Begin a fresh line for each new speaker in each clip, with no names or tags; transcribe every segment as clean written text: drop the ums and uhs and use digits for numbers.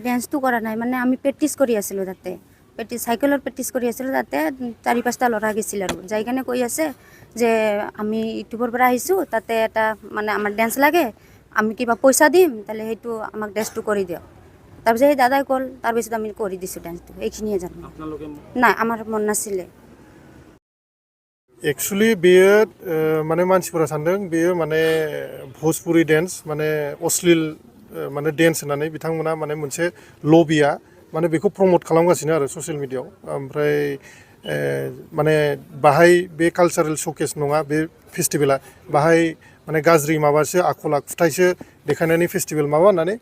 ডেন্সটো কৰা নাই মানে আমি প্ৰেক্টিছ কৰি আছিলোঁ তাতে চাইকেলৰ প্ৰেক্টিছ কৰি আছিলোঁ তাতে 4-5টা ল'ৰা গৈছিল আৰু যাই কেনে কৈ আছে যে আমি ইউটিউবৰ পৰা আহিছোঁ তাতে এটা মানে আমাৰ ডেন্স লাগে আমি কিবা পইচা দিম তাহলে সেইটো আমাক ডেন্সটো কৰি দিয়ক তাৰপিছত সেই দাদাই ক'ল তাৰপিছত আমি কৰি দিছোঁ ডেন্সটো এইখিনিয়ে জানো নাই আমাৰ মন নাছিলে
एक्चुअली बेयो माने मानसिफोरा सानदों बेयो माने भोजपुरी डेन्स माने अश्लील माने डेन्स होननानै बिथांमोना माने मोनसे लबिया माने बेखौ प्रमोट खालामगासिनो आरो ससियेल मिडियायाव ओमफ्राय माने बाहाय बे कालचारेल श'केस नङा बे फेस्टिभेला बाहाय माने गाज्रि माबासो आखल आखुथायसो देखायनायनि फेस्टिभेल माबा होननानै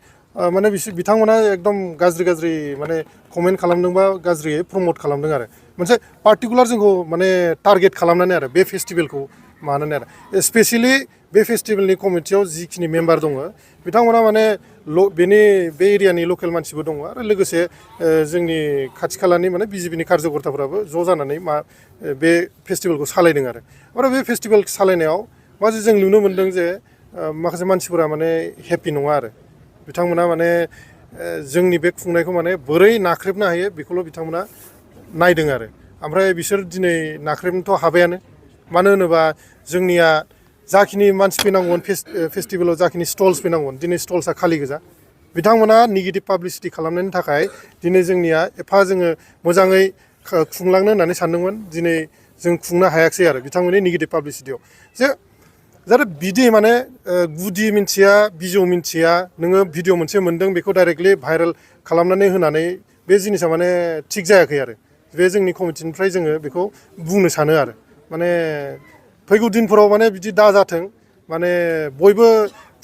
माने बिथांमोना एकदम गाज्रि माने कमेन्ट खालामदोंबा गाज्रियै प्रमोट खालामदों आरो मोनसे पार्टिकुलार जोंखौ माने टारगेट खालामनानै आरो बे फेस्टिभेलखौ मानानै आरो स्पेसियेलि बे फेस्टिभेलनि कमिटियाव जिखिनि मेम्बार दङ बिथांमोना माने बेनि बे एरियानि लकेल मानसिबो दङ आरो लोगोसे जोंनि खाथि खालानि माने बिजेपिनि कार्यकर्ताफोराबो ज' जानानै बे फेस्टिभेलखौ सालायदों आरो ओमफ्राय बे फेस्टिभेल सालायनायाव माखासे जों नुनो मोन्दों जे माखासे मानसिफोरा माने हेपि नङा आरो बिथांमोना माने जोंनि बे खुंनायखौ माने बोरै नाख्रेबनो हायो बेखौल' बिथांमोना नायदों आरो ओमफ्राय बिसोर दिनै नाख्रेबनोथ' हाबायानो मानो होनोबा जोंनिया जाखिनि मानसि फैनांगौमोन फेस्टिभेलाव जाखिनि स्टल्स फैनांगौमोन दिनै स्टल्सआ खालि गोजा बिथांमोना नेगेटिभ पाब्लिसिटि खालामनायनि थाखाय दिनै जोंनिया एफा जोङो मोजाङै खुंलांनो होननानै सानदोंमोन दिनै जों खुंनो हायाखिसै आरो बिथांमोननि नेगेटिभ पाब्लिसिटियाव जे जाहाथे बिदि माने गुदि मिन्थिया बिजौ मिन्थिया नोङो भिडिअ मोनसे मोन्दों बेखौ डाइरेक्टलि भाइरेल खालामनानै होनानै बे जिनिसा माने थिग जायाखै आरो बे जोंनि कमिटिनिफ्राय जोङो बेखौ बुंनो सानो आरो माने फैगौ दिनफोराव माने बिदि दाजाथों माने बयबो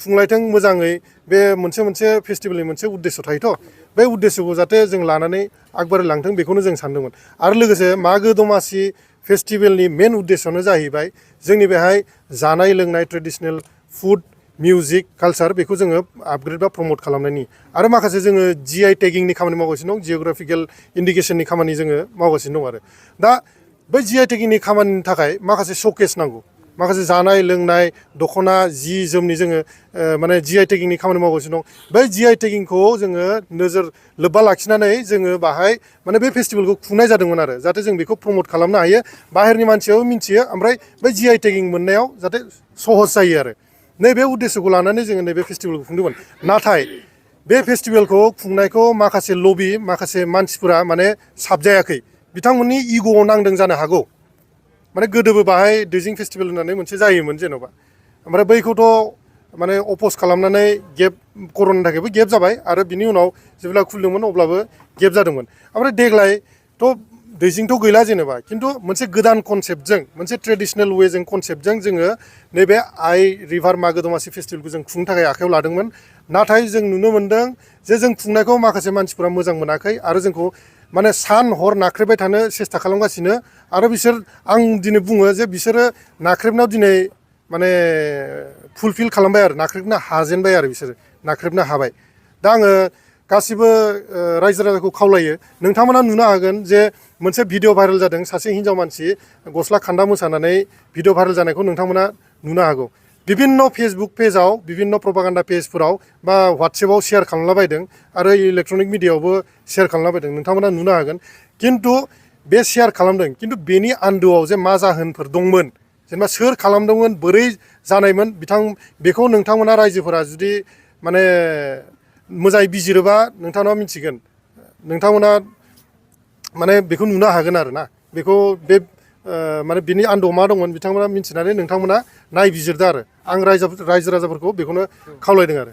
खुंलायथों मोजाङै बे मोनसे फेस्टिभेलनि मोनसे उद्देश्य थायोथ' बे उद्देश्यखौ जाहाथे जों लानानै आगबारायलांथों बेखौनो जों सानदोंमोन आरो लोगोसे मागो दमासि फेस्टिभेलनि मेन उद्देश्यआनो जाहैबाय जोंनि बेहाय जानाय लोंनाय ट्रेडिशनेल फुड मिउजिक कालचार बेखौ जोङो आपग्रेड बा प्रमोट खालामनायनि आरो माखासे जोङो GI टेगिंनि खामानि मावगासिनो दं जिअग्राफिकेल इन्डिकेसननि खामानि जोङो मावगासिनो दं आरो दा बै GI टेगिंनि खामानिनि थाखाय माखासे श'केस नांगौ माखासे जानाय लोंनाय दख'ना जि जोमनि जोङो माने GI टेगिंनि खामानि मावगासिनो दं बै GI टेगिंखौ जोङो नोजोर लोब्बा लाखिनानै जोङो बाहाय माने बे फेस्टिभेलखौ खुंनाय जादोंमोन आरो जाहाथे जों बेखौ प्रमोट खालामनो हायो बाहेरनि मानसियाबो मिन्थियो ओमफ्राय बै GI टेगिं मोननायाव जाहाथे सहज जायो आरो नैबे उद्देश्यखौ लानानै जोङो नैबे फेस्टिभेलखौ खुंदोंमोन नाथाय बे फेस्टिभेलखौ खुंनायखौ माखासे लबि माखासे मानसिफोरा माने साबजायाखै बिथांमोननि इग'आव नांदों जानो हागौ माने गोदोबो बाहाय दैजिं फेस्टिभेल होननानै मोनसे जायोमोन जेन'बा ओमफ्राय बैखौथ' माने अप'ज खालामनानै गेप कर'नानि थाखायबो गेप जाबाय आरो बिनि उनाव जेब्ला खुलिदोंमोन अब्लाबो गेप जादोंमोन ओमफ्राय देग्लायथ' दैजिंथ' गैला जेनेबा खिन्थु मोनसे गोदान कनसेप्टजों मोनसे ट्रेडिशनेल वेजों कनसेप्टजों जोङो नैबे आइ रिभार मागो दमासि फेस्टिभेलखौ जों खुंनो थाखाय आखायाव लादोंमोन नाथाय जों नुनो मोन्दों जे जों खुंनायखौ माखासे मानसिफोरा मोजां मोनाखै आरो जोंखौ माने सान हर नाख्रेबबाय थानो सेस्था खालामगासिनो आरो बिसोर आं दिनै बुङो जे बिसोरो नाख्रेबनायाव दिनै माने फुलफिल खालामबाय आरो नाख्रेबनो हाजेनबाय आरो बिसोरो नाख्रेबनो हाबाय दा आङो गासिबो रायजो राजाखौ खावलायो नोंथांमोना नुनो हागोन जे मोनसे भिडिअ भाइरेल जादों सासे हिन्जाव मानसि गस्ला खान्दा मोसानानै भिडिअ भाइरेल जानायखौ नोंथांमोना नुनो हागौ बिभिन्न फेसबुक पेजाव बिभिन्न प्रपागान्डा पेजफोराव बा वाट्सएपआव शेयार खालामलाबायदों आरो इलेक्ट्रनिक मिडियायावबो शेयार खालामलाबायदों नोंथांमोना नुनो हागोन खिन्थु बे शेयार खालामदों खिन्थु बेनि आन्दोआव जे मा जाहोनफोर दंमोन जेनेबा सोर खालामदोंमोन बोरै जानायमोन बेखौ नोंथांमोना रायजोफोरा जुदि माने मोजाङै बिजिरोबा नोंथांमोना मिथिगोन नोंथांमोना माने बेखौ नुनो हागोन आरो ना बेखौ बे माने बिनि आन्दोआव मा दंमोन बिथांमोना मिथिनानै नोंथांमोना नायबिजिरदो आरो आं रायजो राजाफोरखौ बेखौनो खावलायदों आरो